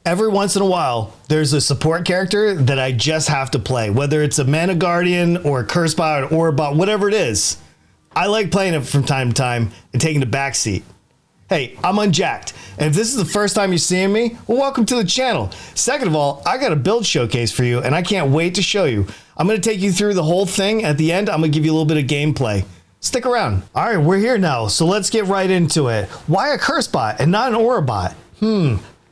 Every once in a while, there's a support character that I just have to play, whether it's a Mana Guardian or a Cursebot or Aurabot, whatever it is. I like playing it from time to time and taking the back seat. Hey, I'm unjacked, and if this is the first time you're seeing me, well, welcome to the channel. Second of all, I got a build showcase for you, and I can't wait to show you. I'm going to take you through the whole thing. At the end, I'm going to give you a little bit of gameplay. Stick around. All right, we're here now, so let's get right into it. Why a Cursebot and not an Aurabot?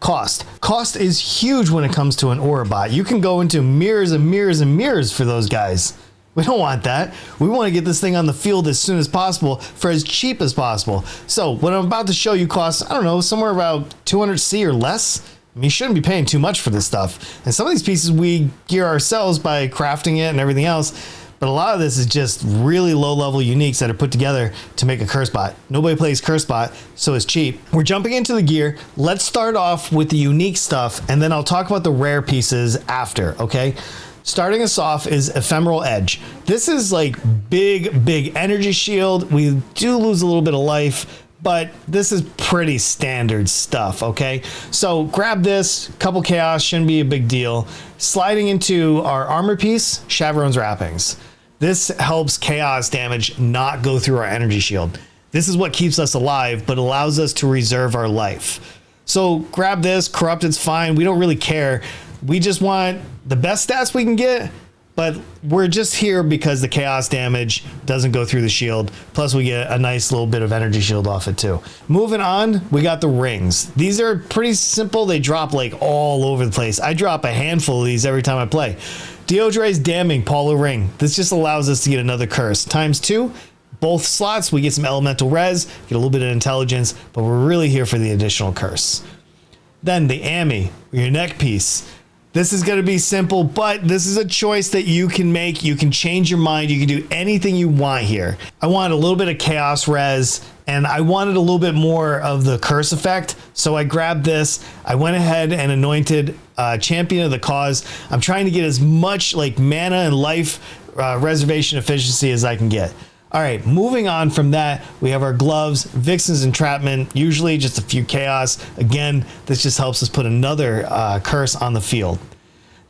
Cost. Cost is huge when it comes to an Aurabot. You can go into mirrors and mirrors and mirrors for those guys. We don't want that. We want to get this thing on the field as soon as possible for as cheap as possible. So what I'm about to show you costs, I don't know, somewhere about 200C or less. I mean, you shouldn't be paying too much for this stuff. And some of these pieces we gear ourselves by crafting it and everything else. But a lot of this is just really low-level uniques that are put together to make a Cursebot. Nobody plays Cursebot, so it's cheap. We're jumping into the gear. Let's start off with the unique stuff, and then I'll talk about the rare pieces after, okay? Starting us off is Ephemeral Edge. This is like big energy shield. We do lose a little bit of life, but this is pretty standard stuff, okay? So grab this, couple chaos, shouldn't be a big deal. Sliding into our armor piece, Shavron's Wrappings. This helps chaos damage not go through our energy shield. This is what keeps us alive, but allows us to reserve our life. So grab this, Corrupted's fine, we don't really care. We just want the best stats we can get, but we're just here because the chaos damage doesn't go through the shield. Plus we get a nice little bit of energy shield off it too. Moving on, we got the rings. These are pretty simple. They drop like all over the place. I drop a handful of these every time I play. Deodre's Damning Polar Ring. This just allows us to get another curse. ×2, both slots, we get some elemental res, get a little bit of intelligence, but we're really here for the additional curse. Then the Ami, your neck piece. This is going to be simple, but this is a choice that you can make. You can change your mind. You can do anything you want here. I wanted a little bit of chaos res, and I wanted a little bit more of the curse effect. So I grabbed this. I went ahead and anointed Champion of the Cause. I'm trying to get as much like mana and life reservation efficiency as I can get. All right, moving on from that, we have our gloves, Vixen's Entrapment, usually just a few chaos. Again, this just helps us put another curse on the field.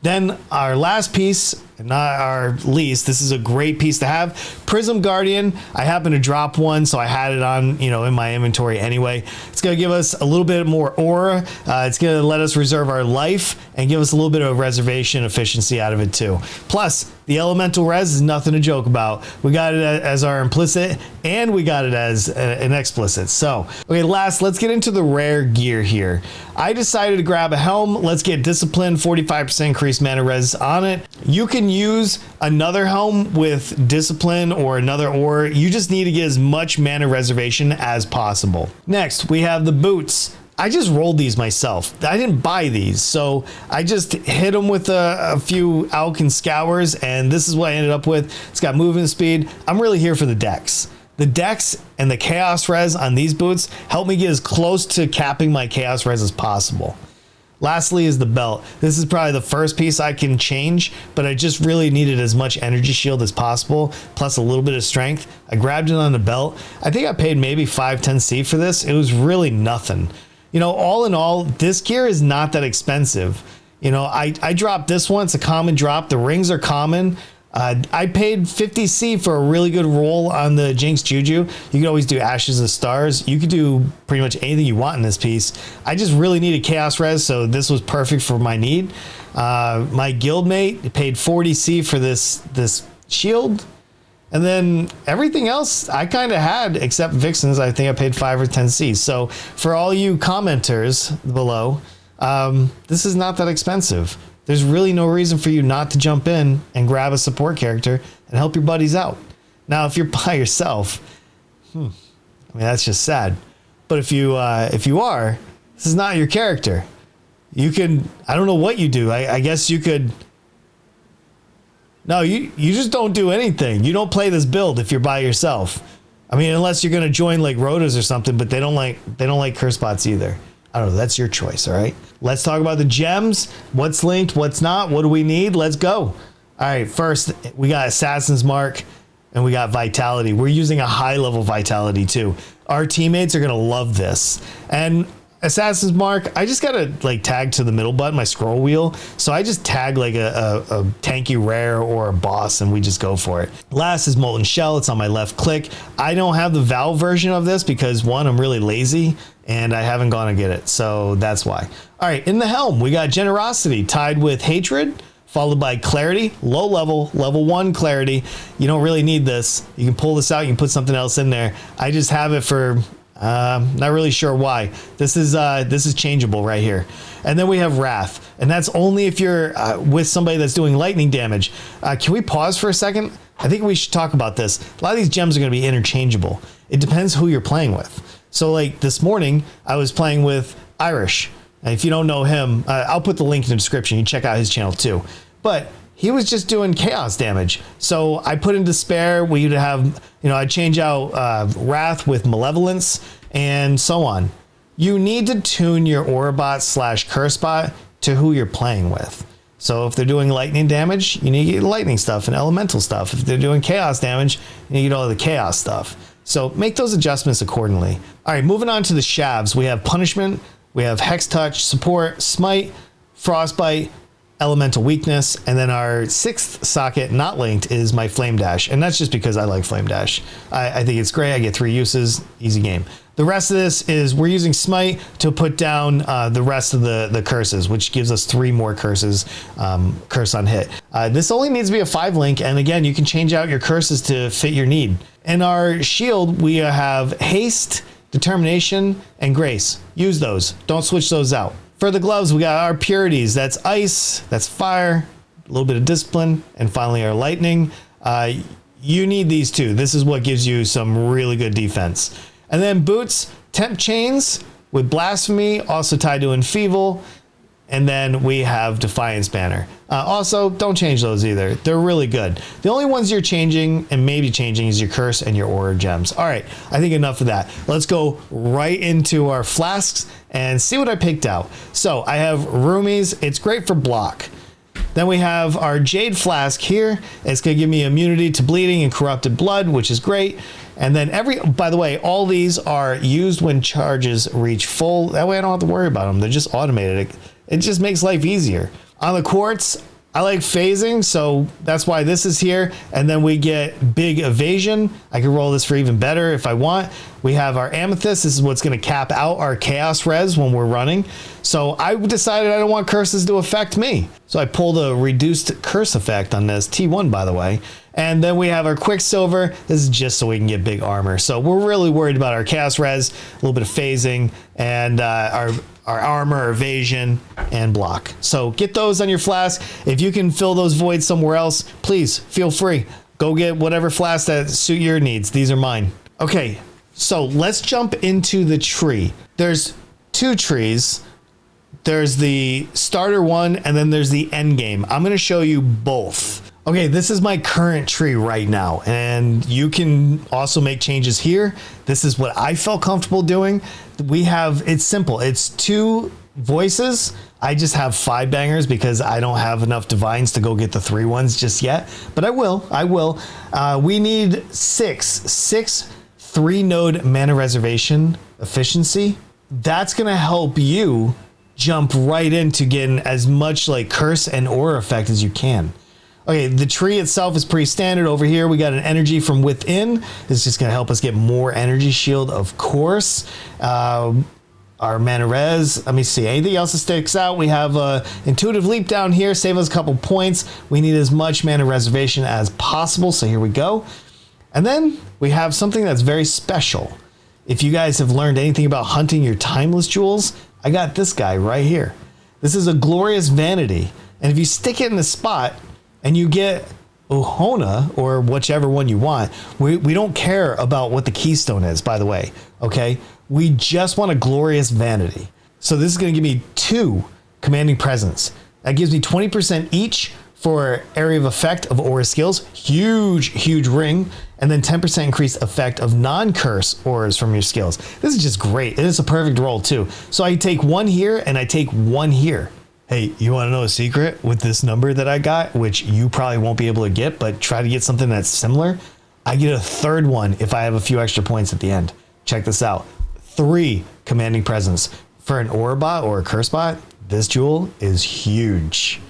Then our last piece, and not our least, this is a great piece to have, Prism Guardian. I happen to drop one, so I had it on, in my inventory anyway. It's gonna give us a little bit more aura. It's gonna let us reserve our life and give us a little bit of reservation efficiency out of it too. Plus, the elemental res is nothing to joke about. We got it as our implicit, and we got it as an explicit. So, okay, last, let's get into the rare gear here. I decided to grab a helm. Let's get Discipline, 45% increased mana res on it. You can use another helm with Discipline or another aura. You just need to get as much mana reservation as possible. Next, we have the boots. I just rolled these myself. I didn't buy these, so I just hit them with a few Alkin Scours, and this is what I ended up with. It's got movement speed. I'm really here for the dex. The dex and the chaos res on these boots help me get as close to capping my chaos res as possible. Lastly is the belt. This is probably the first piece I can change, but I just really needed as much energy shield as possible, plus a little bit of strength. I grabbed it on the belt. I think I paid maybe 510C for this. It was really nothing. All in all, this gear is not that expensive. I dropped this one. It's a common drop. The rings are common. I paid 50C for a really good roll on the Jinx Juju. You could always do Ashes of Stars. You could do pretty much anything you want in this piece. I just really needed chaos res, so this was perfect for my need. My guildmate paid 40C for this shield. And then everything else I kind of had, except Vixen's. I think I paid 5 or 10C. So for all you commenters below, this is not that expensive. There's really no reason for you not to jump in and grab a support character and help your buddies out. Now, if you're by yourself, that's just sad. But if you are, this is not your character. You can, I don't know what you do. I guess you could. No, you just don't do anything. You don't play this build if you're by yourself. I mean, unless you're going to join like Rhodas or something, but they don't like Cursebots either. I don't know. That's your choice. All right. Let's talk about the gems. What's linked? What's not? What do we need? Let's go. All right. First, we got Assassin's Mark and we got Vitality. We're using a high level Vitality too. Our teammates are going to love this. And Assassin's Mark, I just gotta like tag to the middle button, my scroll wheel. So I just tag like a tanky rare or a boss and we just go for it. Last is Molten Shell. It's on my left click. I don't have the Valve version of this because one, I'm really lazy and I haven't gone to get it. So that's why. All right, in the helm, we got Generosity tied with Hatred, followed by Clarity, low level, level 1 Clarity. You don't really need this. You can pull this out, you can put something else in there. I just have it for not really sure why. This is changeable right here. And then we have Wrath, and that's only if you're with somebody that's doing lightning damage. Can we pause for a second? I think we should talk about this. A lot of these gems are going to be interchangeable. It depends who you're playing with. So like this morning, I was playing with Irish. And if you don't know him, I'll put the link in the description. You can check out his channel too. But he was just doing chaos damage. So I put in Despair. We would have, I'd change out Wrath with Malevolence and so on. You need to tune your Aurabot / Cursebot to who you're playing with. So if they're doing lightning damage, you need to get lightning stuff and elemental stuff. If they're doing chaos damage, you need to get all the chaos stuff. So make those adjustments accordingly. All right, moving on to the shavs. We have Punishment, we have Hex Touch, Support, Smite, Frostbite, Elemental Weakness, and then our 6th socket not linked is my Flame Dash, and that's just because I like Flame Dash. I think it's great. I get 3 uses, easy game. The rest of this is we're using Smite to put down the rest of the curses, which gives us 3 more curses, curse on hit. This only needs to be a 5 link, and again, you can change out your curses to fit your need. In our shield, we have Haste, Determination, and Grace. Use those. Don't switch those out. For the gloves, we got our purities. That's ice, that's fire, a little bit of discipline, and finally our lightning. You need these too. This is what gives you some really good defense. And then boots, temp chains with blasphemy, also tied to enfeeble. And then we have Defiance Banner. Also, don't change those either. They're really good. The only ones you're changing and maybe changing is your curse and your aura gems. All right, I think enough of that. Let's go right into our flasks and see what I picked out. So I have Roomies. It's great for block. Then we have our Jade Flask here. It's gonna give me immunity to bleeding and corrupted blood, which is great. And then by the way, all these are used when charges reach full. That way I don't have to worry about them. They're just automated. It just makes life easier. On the quartz, I like phasing, so that's why this is here. And then we get big evasion. I can roll this for even better if I want. We have our amethyst. This is what's going to cap out our chaos res when we're running. So I decided I don't want curses to affect me. So I pulled a reduced curse effect on this, T1 by the way. And then we have our Quicksilver. This is just so we can get big armor. So we're really worried about our chaos res, a little bit of phasing, and our armor, evasion, and block. So get those on your flask. If you can fill those voids somewhere else, please feel free. Go get whatever flask that suit your needs. These are mine. Okay, so let's jump into the tree. There's 2 trees. There's the starter one, and then there's the end game. I'm gonna show you both. Okay, this is my current tree right now, and you can also make changes here. This is what I felt comfortable doing. It's simple. It's 2 voices. I just have 5 bangers because I don't have enough divines to go get the 3 ones just yet, but I will. We need 6 3-node mana reservation efficiency. That's gonna help you jump right into getting as much like curse and aura effect as you can. Okay, the tree itself is pretty standard. Over here, we got an energy from within. It's just gonna help us get more energy shield, of course. Our mana res, let me see, anything else that sticks out? We have a intuitive leap down here, save us a couple points. We need as much mana reservation as possible, so here we go. And then we have something that's very special. If you guys have learned anything about hunting your timeless jewels, I got this guy right here. This is a glorious vanity. And if you stick it in the spot, and you get Ohona, or whichever one you want. We don't care about what the keystone is, by the way, okay? We just want a glorious vanity. So this is gonna give me 2 commanding presence. That gives me 20% each for area of effect of aura skills, huge ring, and then 10% increased effect of non-curse auras from your skills. This is just great. It is a perfect roll too. So I take 1 here and I take 1 here. Hey, you want to know a secret with this number that I got, which you probably won't be able to get, but try to get something that's similar? I get a 3rd one if I have a few extra points at the end. Check this out. 3 commanding presence, for an Aurabot or a Cursebot, this jewel is huge.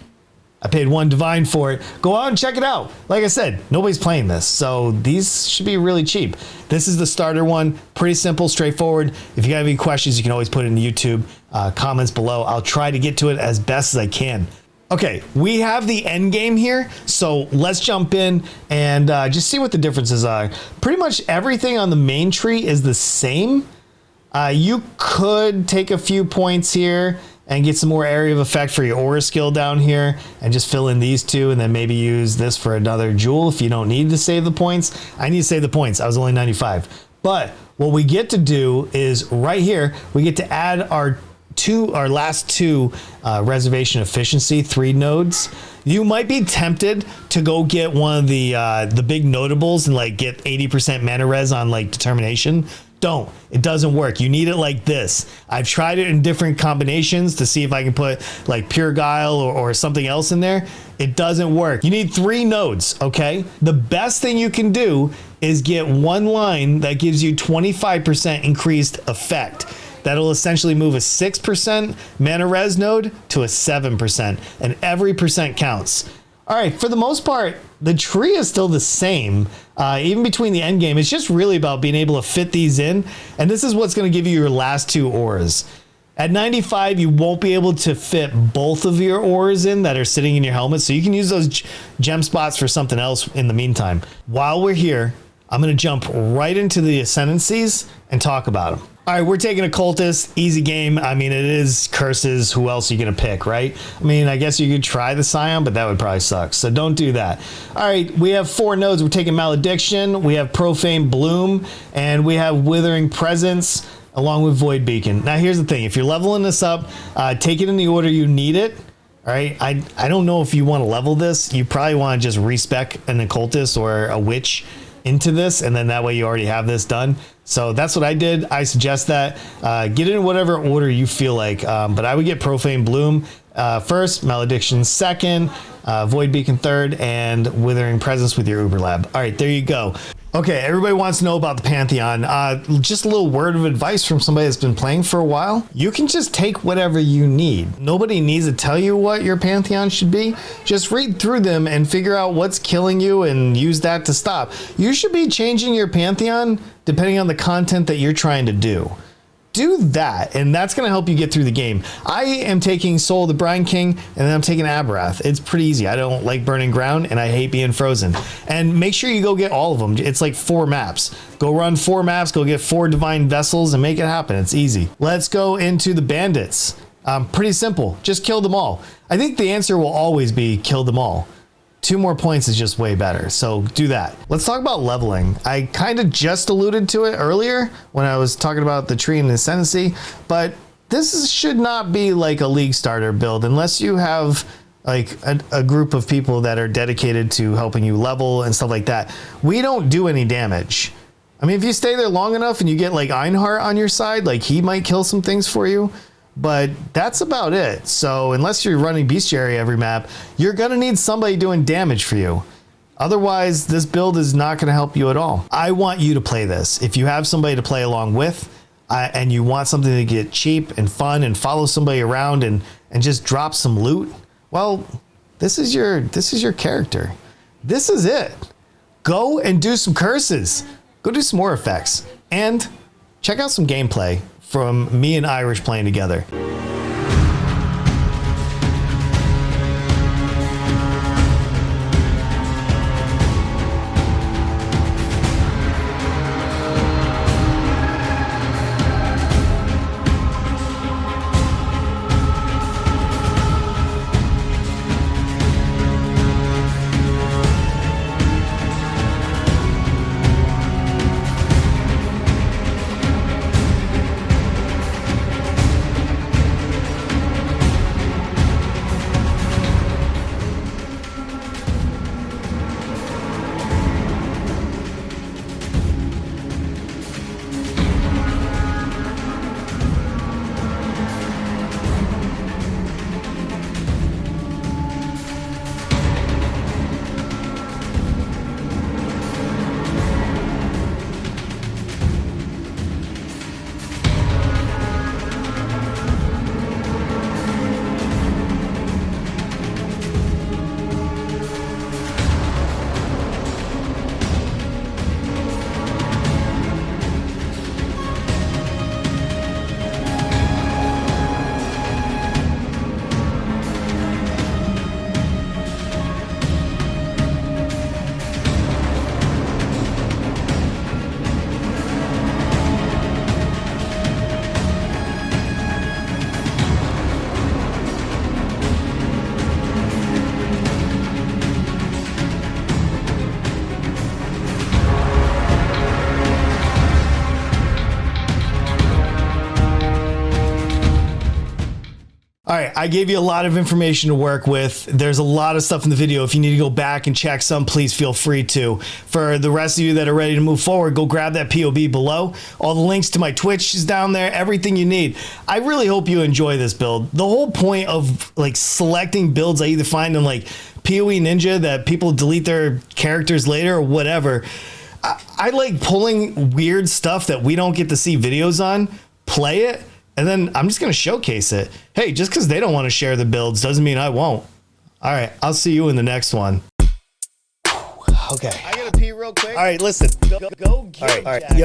I paid 1 divine for it. Go out and check it out. Like I said, nobody's playing this, so these should be really cheap. This is the starter one. Pretty simple, straightforward. If you have any questions, you can always put it in the YouTube comments below. I'll try to get to it as best as I can. Okay, we have the end game here, so let's jump in and just see what the differences are. Pretty much everything on the main tree is the same. You could take a few points here and get some more area of effect for your aura skill down here and just fill in these 2 and then maybe use this for another jewel if you don't need to save the points. I need to save the points. I was only 95. But what we get to do is right here, we get to add our last 2 reservation efficiency 3 nodes. You might be tempted to go get one of the big notables and like get 80% mana res on like determination. Don't. It doesn't work. You need it like this. I've tried it in different combinations to see if I can put like pure guile or something else in there. It doesn't work. You need 3 nodes, okay? The best thing you can do is get 1 line that gives you 25% increased effect. That'll essentially move a 6% mana res node to a 7%, and every percent counts. All right, for the most part, the tree is still the same, even between the end game. It's just really about being able to fit these in, and this is what's going to give you your last 2 auras. At 95, you won't be able to fit both of your auras in that are sitting in your helmet, so you can use those gem spots for something else in the meantime. While we're here, I'm going to jump right into the Ascendancies and talk about them. All right, we're taking Occultist, easy game. I mean, it is curses. Who else are you going to pick, right? I mean, I guess you could try the Scion, but that would probably suck. So don't do that. All right, we have 4 nodes. We're taking Malediction. We have Profane Bloom, and we have Withering Presence along with Void Beacon. Now, here's the thing. If you're leveling this up, take it in the order you need it. All right, I don't know if you want to level this. You probably want to just respec an Occultist or a Witch into this, and then that way you already have this done. So that's what I did. I suggest that get it in whatever order you feel like, but I would get Profane Bloom first, Malediction second, Void Beacon third, and Withering Presence with your Uber Lab. All right, there you go. Okay, everybody wants to know about the Pantheon. Just a little word of advice from somebody that's been playing for a while. You can just take whatever you need. Nobody needs to tell you what your Pantheon should be. Just read through them and figure out what's killing you and use that to stop. You should be changing your Pantheon depending on the content that you're trying to do. Do that, and that's going to help you get through the game. I am taking Soul of the Brine King, and then I'm taking Aberrath. It's pretty easy. I don't like burning ground, and I hate being frozen. And make sure you go get all of them. It's like 4 maps. Go run 4 maps, go get 4 Divine Vessels, and make it happen. It's easy. Let's go into the Bandits. Pretty simple. Just kill them all. I think the answer will always be kill them all. 2 more points is just way better, so do that. Let's talk about leveling. I kind of just alluded to it earlier when I was talking about the tree and the Ascendancy, but this should not be like a league starter build unless you have like a group of people that are dedicated to helping you level and stuff like that. We don't do any damage. I mean, if you stay there long enough and you get like Einhart on your side, like he might kill some things for you. But that's about it. So unless you're running bestiary every map, you're going to need somebody doing damage for you. Otherwise, this build is not going to help you at all. I want you to play this. If you have somebody to play along with and you want something to get cheap and fun and follow somebody around and just drop some loot, well, this is your character. This is it. Go and do some curses. Go do some more effects. And check out some gameplay from me and Irish playing together. All right, I gave you a lot of information to work with. There's a lot of stuff in the video. If you need to go back and check some, please feel free to. For the rest of you that are ready to move forward, go grab that POB below. All the links to my Twitch is down there, everything you need. I really hope you enjoy this build. The whole point of like selecting builds I either find in like PoE Ninja that people delete their characters later or whatever. I like pulling weird stuff that we don't get to see videos on, play it, and then I'm just going to showcase it. Hey, just because they don't want to share the builds doesn't mean I won't. All right, I'll see you in the next one. Okay. I got to pee real quick. All right, listen. Go get all right. Jack. Yo.